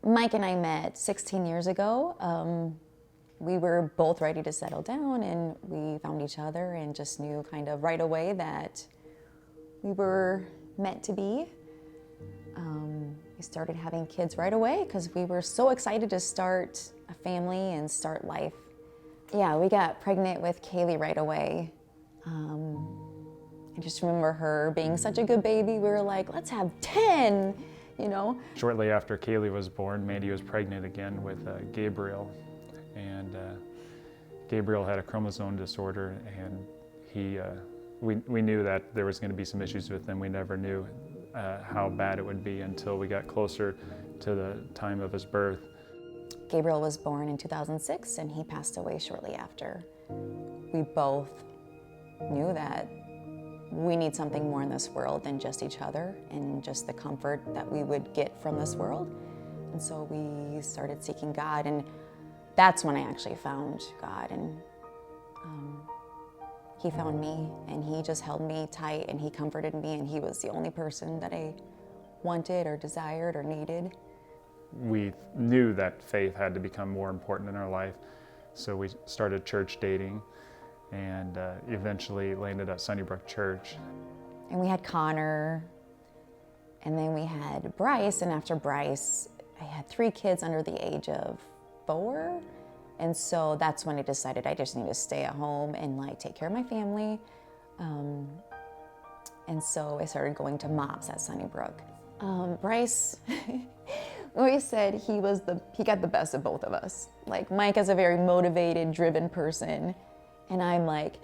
Mike and I met 16 years ago. We were both ready to settle down, and we found each other and just knew kind of right away that we were meant to be. We started having kids right away because we were so excited to start a family and start life. Yeah, we got pregnant with Kaylee right away. I just remember her being such a good baby. We were like, let's have 10, you know? Shortly after Kaylee was born, Mandy was pregnant again with Gabriel. And Gabriel had a chromosome disorder, and we knew that there was going to be some issues with him. We never knew how bad it would be until we got closer to the time of his birth. Gabriel was born in 2006, and he passed away shortly after. We both knew that we need something more in this world than just each other and just the comfort that we would get from this world. And so we started seeking God, and that's when I actually found God. And he found me, and he just held me tight, and he comforted me, and he was the only person that I wanted or desired or needed. We knew that faith had to become more important in our life, so we started church dating, and eventually landed at Sunnybrook Church. And we had Connor, and then we had Bryce, and after Bryce, I had 3 kids under the age of 4. And so that's when I decided I just need to stay at home and like take care of my family. And so I started going to MOPS at Sunnybrook. Bryce always said he got the best of both of us. Like Mike is a very motivated, driven person, and I'm like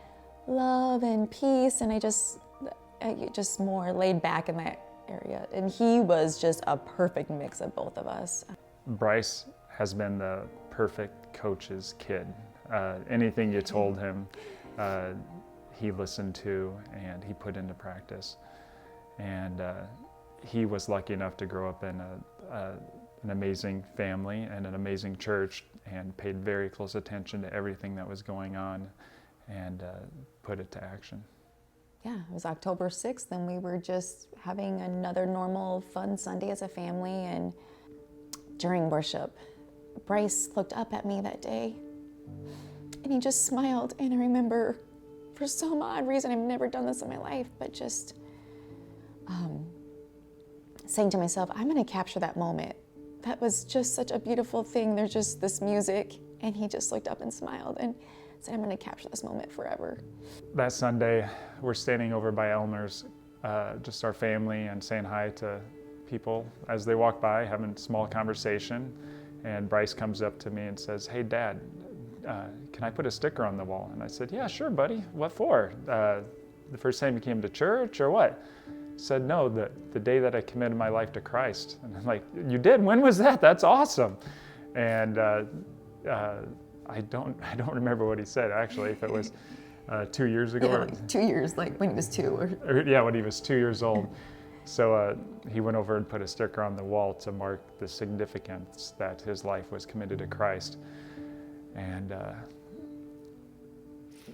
love and peace, and I just more laid back in that area. And he was just a perfect mix of both of us. Bryce has been the perfect coach's kid. Anything you told him, he listened to and he put into practice. And he was lucky enough to grow up in an amazing family and an amazing church, and paid very close attention to everything that was going on and put it to action. Yeah, it was October 6th, and we were just having another normal, fun Sunday as a family. And during worship, Bryce looked up at me that day, and he just smiled. And I remember, for some odd reason, I've never done this in my life, but just saying to myself, I'm going to capture that moment. That was just such a beautiful thing. There's just this music, and he just looked up and smiled and said, I'm going to capture this moment forever. That Sunday, we're standing over by Elmer's, just our family, and saying hi to people as they walk by, having a small conversation. And Bryce comes up to me and says, hey, Dad, can I put a sticker on the wall? And I said, yeah, sure, buddy. What for? The first time you came to church or what? He said, no, the day that I committed my life to Christ. And I'm like, you did? When was that? That's awesome. And I don't remember what he said, actually, if it was 2 years ago. Yeah, like 2 years, like when he was 2. Yeah, when he was 2 years old. So he went over and put a sticker on the wall to mark the significance that his life was committed to Christ. And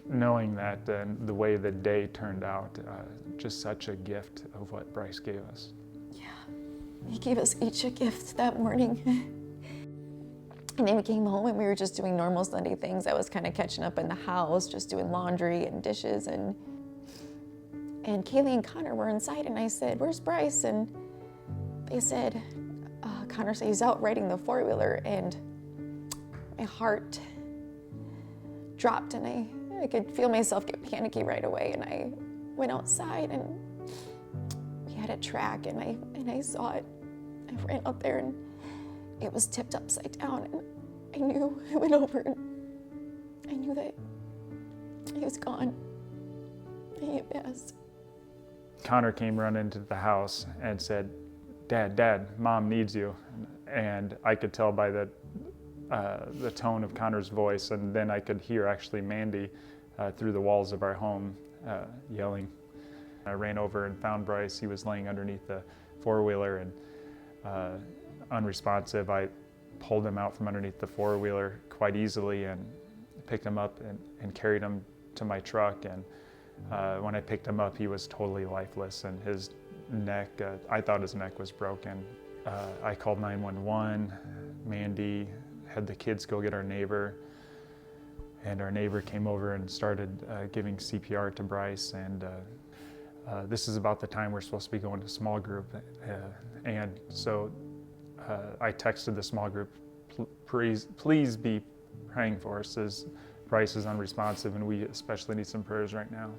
knowing that and the way the day turned out, just such a gift of what Bryce gave us. Yeah, he gave us each a gift that morning. And then we came home and we were just doing normal Sunday things. I was kind of catching up in the house, just doing laundry and dishes. And Kaylee and Connor were inside, and I said, where's Bryce? And they said, Connor said he's out riding the 4-wheeler, and my heart dropped, and I could feel myself get panicky right away. And I went outside, and we had a track, and I saw it. I ran out there, and it was tipped upside down, and I knew. I went over, and I knew that he was gone. He had passed. Connor came running into the house and said, Dad, Mom needs you. And I could tell by the tone of Connor's voice, and then I could hear actually Mandy through the walls of our home yelling. I ran over and found Bryce. He was laying underneath the 4-wheeler and unresponsive. I pulled him out from underneath the 4-wheeler quite easily and picked him up and carried him to my truck. And when I picked him up, he was totally lifeless, and his neck, I thought his neck was broken. I called 911. Mandy had the kids go get our neighbor, and our neighbor came over and started giving CPR to Bryce. And this is about the time we're supposed to be going to small group. And so I texted the small group, please be praying for us, as Bryce is unresponsive and we especially need some prayers right now.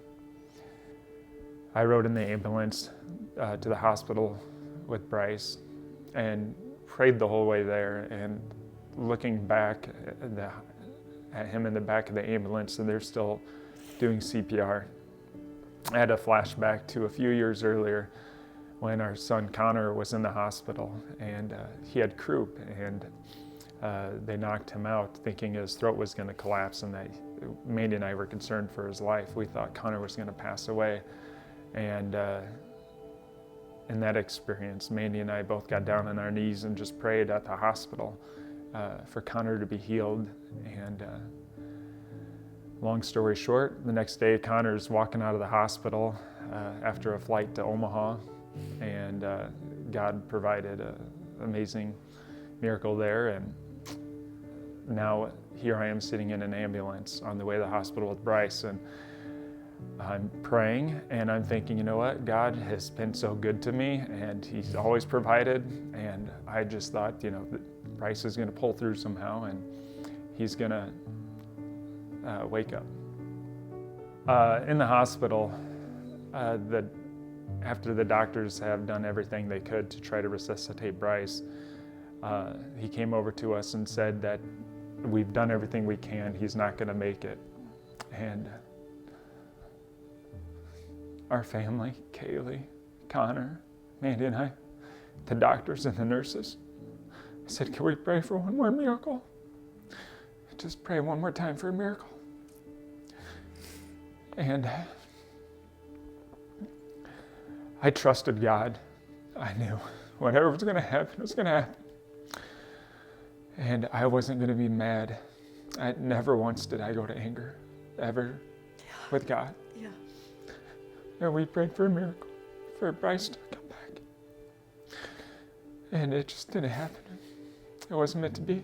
I rode in the ambulance to the hospital with Bryce and prayed the whole way there, and looking back at him in the back of the ambulance, and they're still doing CPR. I had a flashback to a few years earlier when our son Connor was in the hospital, and he had croup, and they knocked him out thinking his throat was going to collapse, and that Mandy and I were concerned for his life. We thought Connor was going to pass away. And in that experience, Mandy and I both got down on our knees and just prayed at the hospital for Connor to be healed. And long story short, the next day Connor's walking out of the hospital after a flight to Omaha, and God provided an amazing miracle there. And now here I am sitting in an ambulance on the way to the hospital with Bryce, and I'm praying and I'm thinking, you know what, God has been so good to me and he's always provided, and I just thought, you know, Bryce is going to pull through somehow and he's going to wake up. In the hospital, after the doctors have done everything they could to try to resuscitate Bryce, he came over to us and said that we've done everything we can, he's not going to make it. And our family, Kaylee, Connor, Mandy and I, the doctors and the nurses, I said, can we pray for one more miracle? Just pray one more time for a miracle. And I trusted God. I knew whatever was going to happen was going to happen. And I wasn't going to be mad. Never once did I go to anger, ever, with God. Yeah. And we prayed for a miracle, for Bryce to come back. And it just didn't happen. It wasn't meant to be.